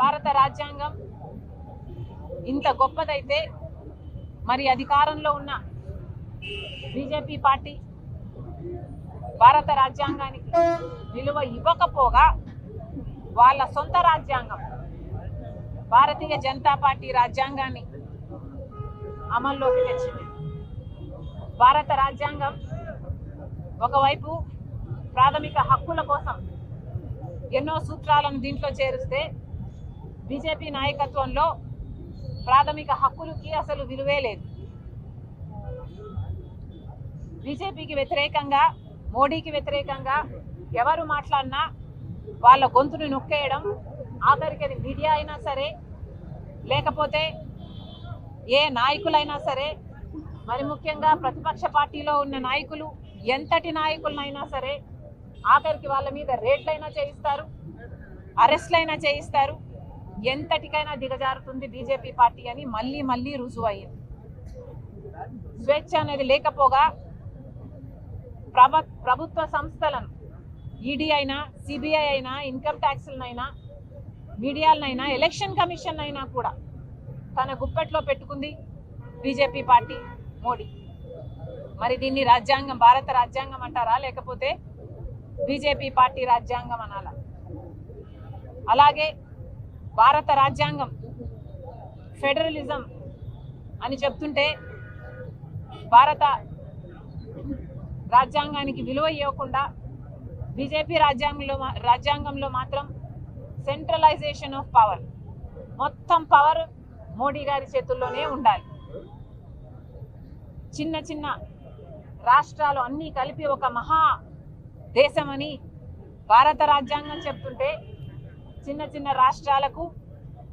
భారత రాజ్యాంగం ఇంత గొప్పదైతే మరి అధికారంలో ఉన్న బీజేపీ పార్టీ భారత రాజ్యాంగానికి విలువ ఇవ్వకపోగా వాళ్ళ సొంత రాజ్యాంగం భారతీయ జనతా పార్టీ రాజ్యాంగాన్ని అమల్లోకి తెచ్చింది. భారత రాజ్యాంగం ఒకవైపు ప్రాథమిక హక్కుల కోసం ఎన్నో సూత్రాలను దీంట్లో చేరిస్తే బీజేపీ నాయకత్వంలో ప్రాథమిక హక్కులకి అసలు విలువే లేదు. బీజేపీకి వ్యతిరేకంగా, మోడీకి వ్యతిరేకంగా ఎవరు మాట్లాడినా వాళ్ళ గొంతును నొక్కేయడం, ఆఖరికి అది మీడియా అయినా సరే లేకపోతే ఏ నాయకులైనా సరే, మరి ముఖ్యంగా ప్రతిపక్ష పార్టీలో ఉన్న నాయకులు ఎంతటి నాయకులనైనా సరే ఆఖరికి వాళ్ళ మీద రేట్లైనా చేయిస్తారు, అరెస్ట్లైనా చేయిస్తారు, ఎంతటికైనా దిగజారుతుంది బీజేపీ పార్టీ అని మళ్ళీ మళ్ళీ రుజువు అయ్యింది. స్వేచ్ఛ అనేది లేకపోగా ప్రభుత్వ సంస్థలను ఈడీ అయినా, సిబిఐ అయినా, ఇన్కమ్ ట్యాక్స్లనైనా, మీడియాలనైనా, ఎలక్షన్ కమిషన్ అయినా కూడా తన గుప్పెట్లో పెట్టుకుంది బీజేపీ పార్టీ, మోడీ. మరి దీన్ని రాజ్యాంగం, భారత రాజ్యాంగం అంటారా లేకపోతే బీజేపీ పార్టీ రాజ్యాంగం అనాలా? అలాగే భారత రాజ్యాంగం ఫెడరలిజం అని చెప్తుంటే భారత రాజ్యాంగానికి విలువ ఇవ్వకుండా బీజేపీ రాజ్యాంగంలో మాత్రం సెంట్రలైజేషన్ ఆఫ్ పవర్, మొత్తం పవర్ మోడీ గారి చేతుల్లోనే ఉండాలి. చిన్న చిన్న రాష్ట్రాలు అన్నీ కలిపి ఒక మహా దేశమని భారత రాజ్యాంగం చెప్తుంటే చిన్న చిన్న రాష్ట్రాలకు,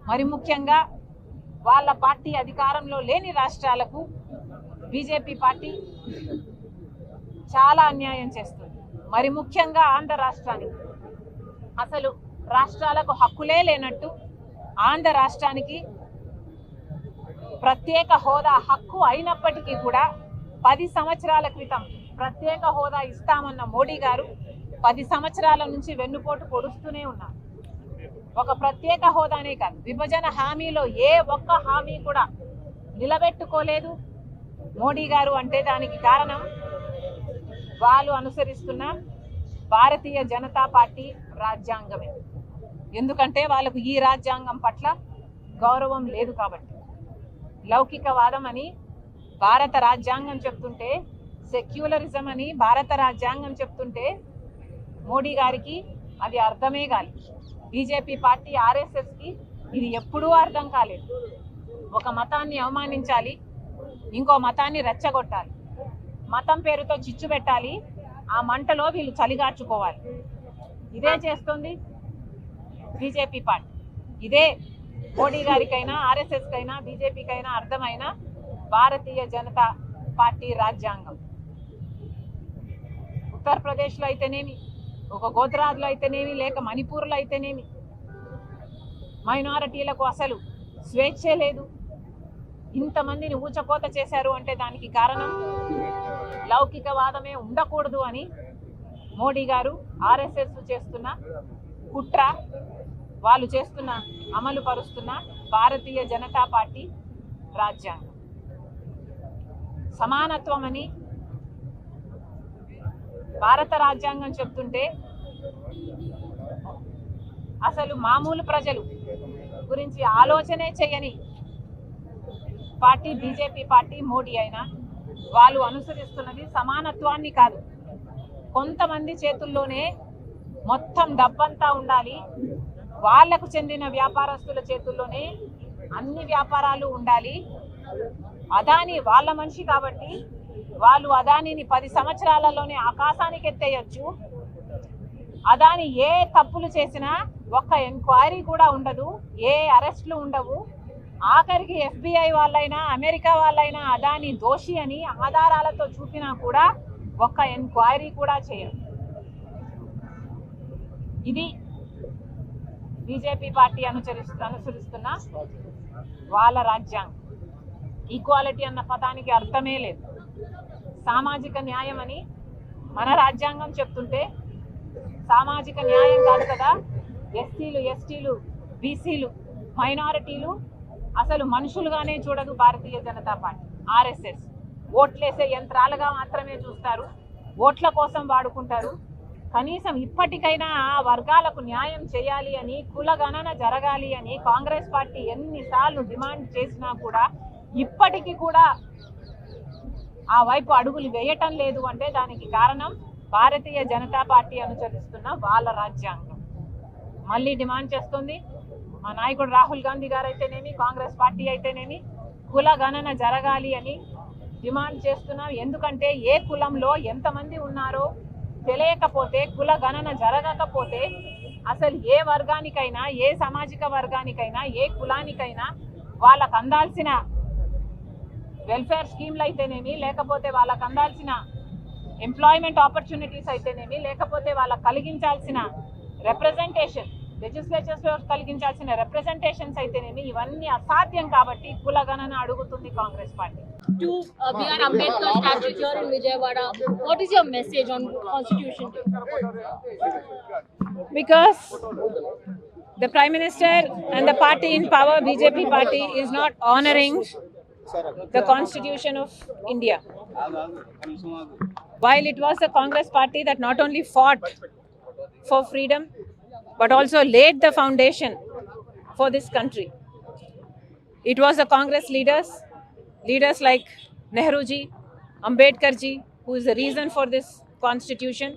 మరి ముఖ్యంగా వాళ్ళ పార్టీ అధికారంలో లేని రాష్ట్రాలకు బీజేపీ పార్టీ చాలా అన్యాయం చేస్తుంది. మరి ముఖ్యంగా ఆంధ్ర రాష్ట్రానికి అసలు రాష్ట్రాలకు హక్కులే లేనట్టు ఆంధ్ర రాష్ట్రానికి ప్రత్యేక హోదా హక్కు అయినప్పటికీ కూడా 10 సంవత్సరాల క్రితం ప్రత్యేక హోదా ఇస్తామన్న మోడీ గారు 10 సంవత్సరాల నుంచి వెన్నుపోటు పొడుస్తూనే ఉన్నారు. ఒక ప్రత్యేక హోదానే కాదు, విభజన హామీలో ఏ ఒక్క హామీ కూడా నిలబెట్టుకోలేదు మోడీ గారు. అంటే దానికి కారణం వాళ్ళు అనుసరిస్తున్న భారతీయ జనతా పార్టీ రాజ్యాంగమే. ఎందుకంటే వాళ్ళకు ఈ రాజ్యాంగం పట్ల గౌరవం లేదు కాబట్టి. లౌకికవాదం అని భారత రాజ్యాంగం చెప్తుంటే, సెక్యులరిజం అని భారత రాజ్యాంగం చెప్తుంటే మోడీ గారికి అది అర్థమే కాలేదు. బీజేపీ పార్టీ, ఆర్ఎస్ఎస్కి ఇది ఎప్పుడూ అర్థం కాలేదు. ఒక మతాన్ని అవమానించాలి, ఇంకో మతాన్ని రెచ్చగొట్టాలి, మతం పేరుతో చిచ్చు పెట్టాలి, ఆ మంటలో వీళ్ళు చలిగార్చుకోవాలి. ఇదే చేస్తుంది బీజేపీ పార్టీ. ఇదే మోడీ గారికైనా, ఆర్ఎస్ఎస్కైనా, బీజేపీకైనా అర్థమైన భారతీయ జనతా పార్టీ రాజ్యాంగం. ఉత్తరప్రదేశ్లో అయితేనేమి, ఒక గుజరాత్లో అయితేనేమి, లేక మణిపూర్లో అయితేనేమి మైనారిటీలకు అసలు స్వేచ్ఛే లేదు. ఇంతమందిని ఊచకోత చేశారు అంటే దానికి కారణం లౌకికవాదమే ఉండకూడదు అని మోడీ గారు, ఆర్ఎస్ఎస్ చేస్తున్న కుట్ర, వాళ్ళు చేస్తున్న, అమలు పరుస్తున్న భారతీయ జనతా పార్టీ రాజ్యాంగం. సమానత్వం అని భారత రాజ్యాంగం చెప్తుంటే అసలు మామూలు ప్రజలు గురించి ఆలోచనే చేయని పార్టీ బీజేపీ పార్టీ, మోడీ అయినా వాళ్ళు అనుసరిస్తున్నది సమానత్వాన్ని కాదు, కొంతమంది చేతుల్లోనే మొత్తం డబ్బంతా ఉండాలి, వాళ్లకు చెందిన వ్యాపారస్తుల చేతుల్లోనే అన్ని వ్యాపారాలు ఉండాలి. అదాని వాళ్ళ మనిషి కాబట్టి వాళ్ళు అదానిని 10 సంవత్సరాలలోనే ఆకాశానికి ఎత్తేయచ్చు. అదాని ఏ తప్పులు చేసినా ఒక్క ఎంక్వైరీ కూడా ఉండదు, ఏ అరెస్టులు ఉండవు. ఆఖరికి FBI వాళ్ళైనా, అమెరికా వాళ్ళైనా అదాని దోషి అని ఆధారాలతో చూపినా కూడా ఒక్క ఎంక్వైరీ కూడా చేయరు. ఇది బీజేపీ పార్టీ అనుసరిస్తున్న వాళ్ళ రాజ్యాంగం. ఈక్వాలిటీ అన్న పదానికి అర్థమే లేదు. సామాజిక న్యాయం అని మన రాజ్యాంగం చెప్తుంటే సామాజిక న్యాయం కాదు కదా, ఎస్సీలు, ఎస్టీలు బీసీలు, మైనారిటీలు అసలు మనుషులుగానే చూడదు భారతీయ జనతా పార్టీ. ఆర్ఎస్ఎస్ ఓట్లేసే యంత్రాలుగా మాత్రమే చూస్తారు, ఓట్ల కోసం వాడుకుంటారు. కనీసం ఇప్పటికైనా ఆ వర్గాలకు న్యాయం చేయాలి అని, కుల గణన జరగాలి అని కాంగ్రెస్ పార్టీ ఎన్నిసార్లు డిమాండ్ చేసినా కూడా ఇప్పటికీ కూడా ఆ వైపు అడుగులు వేయటం లేదు. అంటే దానికి కారణం భారతీయ జనతా పార్టీ అనుసరిస్తున్న వాళ్ళ రాజ్యాంగం. మళ్ళీ డిమాండ్ చేస్తుంది మా నాయకుడు రాహుల్ గాంధీ గారు అయితేనేమి, కాంగ్రెస్ పార్టీ అయితేనేమి, కుల గణన జరగాలి అని డిమాండ్ చేస్తున్నాం. ఎందుకంటే ఏ కులంలో ఎంతమంది ఉన్నారో తెలియకపోతే, కుల గణన జరగకపోతే అసలు ఏ వర్గానికైనా, ఏ సామాజిక వర్గానికైనా, ఏ కులానికైనా వాళ్ళకు అందాల్సిన వెల్ఫేర్ స్కీమ్లు అయితేనేమి, లేకపోతే వాళ్ళకు అందాల్సిన ఎంప్లాయ్మెంట్ ఆపర్చునిటీస్ అయితేనేమి, లేకపోతే వాళ్ళకు కలిగించాల్సిన రిప్రజెంటేషన్, లెజిస్లేచర్స్లో కలిగించాల్సిన రిప్రజెంటేషన్స్ అయితేనేమి, ఇవన్నీ అసాధ్యం. కాబట్టి కులగణన అడుగుతుంది Congress party. To B.R. Ambedkar statue here in Vijayawada, what is your message on Constitution Day? Because the Prime Minister and the party in power, BJP party, is not honoring the Constitution of India. While it was the Congress party that not only fought for freedom but also laid the foundation for this country. It was the Congress leaders like Nehru ji, Ambedkar ji, who is the reason for this constitution,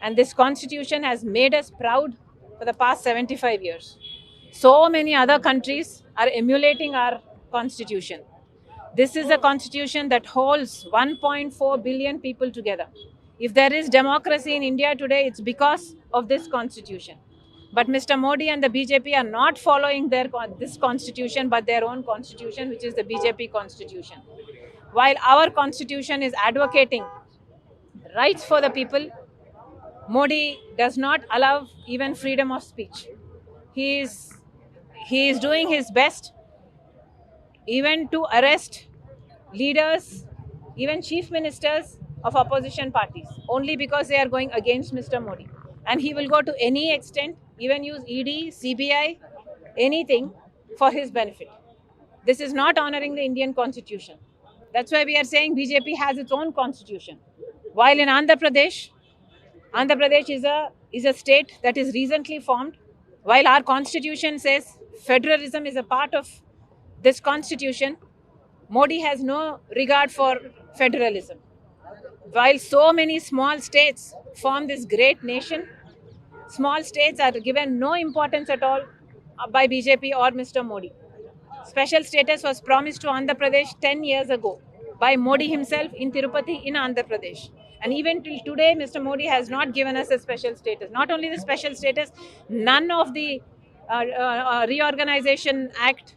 and this constitution has made us proud for the past 75 years. So many other countries are emulating our constitution. This is a constitution that holds 1.4 billion people together. If there is democracy in India today, it's because of this constitution. But Mr. Modi and the BJP are not following this constitution, but their own constitution, which is the BJP constitution. While our constitution is advocating rights for the people, Modi does not allow even freedom of speech. He is doing his best even to arrest leaders, even chief ministers of opposition parties, only because they are going against Mr. Modi. And he will go to any extent, even use ED, CBI, anything for his benefit. This is not honoring the Indian constitution. That's why we are saying BJP has its own constitution. While in Andhra Pradesh is a state that is recently formed, while our constitution says federalism is a part of this constitution, Modi has no regard for federalism. While so many small states form this great nation, small states are given no importance at all by BJP or Mr. Modi. Special status was promised to Andhra Pradesh 10 years ago by Modi himself in Tirupati in Andhra Pradesh. And even till today, Mr. Modi has not given us a special status. Not only the special status, none of the Reorganization Act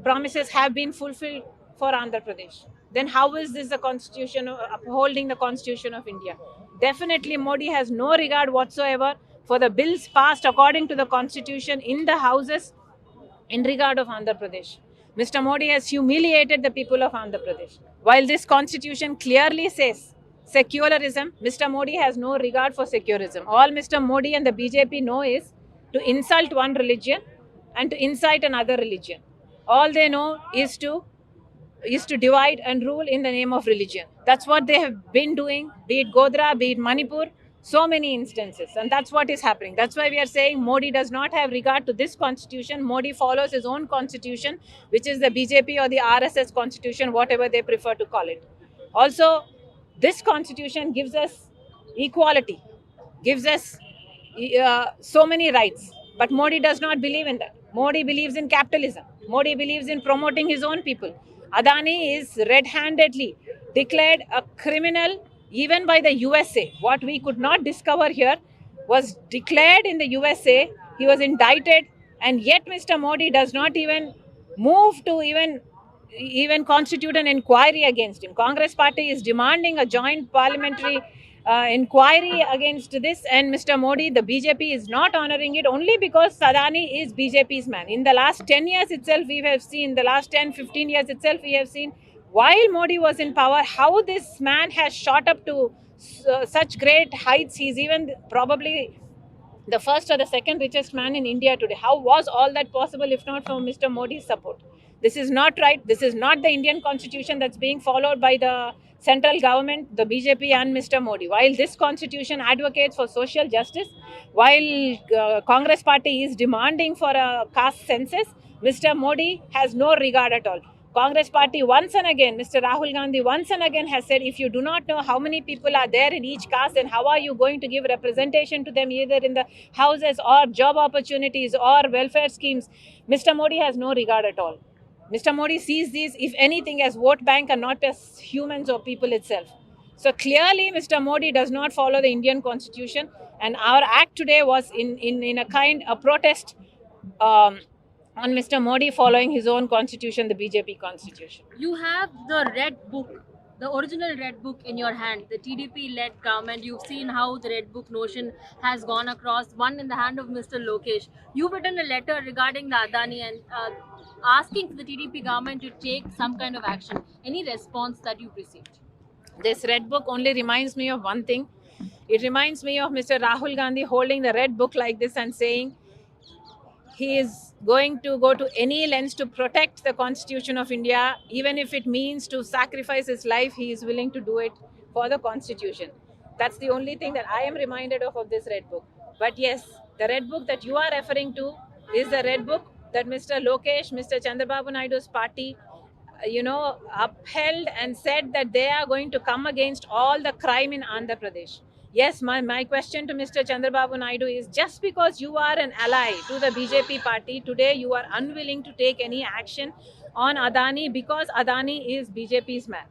promises have been fulfilled for Andhra Pradesh. Then how is this the constitution, upholding the constitution of India? Definitely Modi has no regard whatsoever for the bills passed according to the constitution in the houses in regard of Andhra Pradesh. Mr. Modi has humiliated the people of Andhra Pradesh. While this constitution clearly says secularism, Mr. Modi has no regard for secularism. All Mr. Modi and the BJP know is to insult one religion and to incite another religion. All they know is to divide and rule in the name of religion. That's what they have been doing, be it Godhra, be it Manipur, so many instances. And that's what is happening. That's why we are saying Modi does not have regard to this constitution. Modi follows his own constitution, which is the BJP or the RSS constitution, whatever they prefer to call it. Also, this constitution gives us equality, gives us so many rights. But Modi does not believe in that. Modi believes in capitalism. Modi believes in promoting his own people. Adani is red-handedly declared a criminal even by the USA. What we could not discover here was declared in the USA. He was indicted, and yet Mr. Modi does not even move to even constitute an inquiry against him. Congress party is demanding a joint parliamentary inquiry against this, and Mr. Modi, the BJP, is not honoring it only because Adani is BJP's man. In the last 10 years itself, we have seen, the last 10-15 years itself, we have seen, while Modi was in power, how this man has shot up to such great heights. He's even probably the first or the second richest man in India today. How was all that possible if not for Mr. Modi's support? This is not right. This is not the Indian constitution that's being followed by the central government, the BJP and Mr. Modi. While this constitution advocates for social justice, while Congress party is demanding for a caste census, Mr. Modi has no regard at all. Congress party once and again, Mr. Rahul Gandhi once and again has said, if you do not know how many people are there in each caste, then how are you going to give representation to them either in the houses or job opportunities or welfare schemes? Mr. Modi has no regard at all. Mr. Modi sees these, if anything, as vote bank and not as humans or people itself. So clearly, Mr. Modi does not follow the Indian constitution, and our act today was in a protest on Mr. Modi following his own constitution, the BJP constitution. You have the red book, the original red book in your hand, the TDP-led government. You've seen how the red book notion has gone across, one in the hand of Mr. Lokesh. You've written a letter regarding the Adani and asking for the TDP government to take some kind of action. Any response that you've received? This red book only reminds me of one thing. It reminds me of Mr. Rahul Gandhi holding the red book like this and saying he is going to go to any lengths to protect the Constitution of India. Even if it means to sacrifice his life, he is willing to do it for the Constitution. That's the only thing that I am reminded of this red book. But yes, the red book that you are referring to is the red book that Mr. Lokesh, Mr. Chandrababu Naidu's party, upheld and said that they are going to come against all the crime in Andhra Pradesh. Yes, my question to Mr. Chandrababu Naidu is, just because you are an ally to the BJP party, today you are unwilling to take any action on Adani because Adani is BJP's man.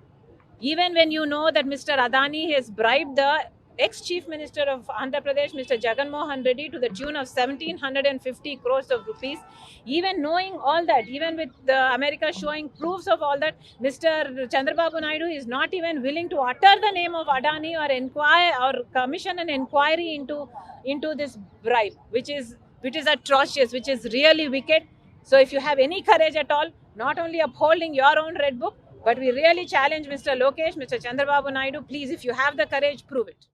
Even when you know that Mr. Adani has bribed the ex-Chief Minister of Andhra Pradesh, Mr. Jagan Mohan Reddy, to the tune of 1,750 crores of rupees. Even knowing all that, even with America showing proofs of all that, Mr. Chandrababu Naidu is not even willing to utter the name of Adani or inquire or commission an inquiry into this bribe, which is atrocious, which is really wicked. So if you have any courage at all, not only upholding your own red book, but we really challenge Mr. Lokesh, Mr. Chandrababu Naidu, please, if you have the courage, prove it.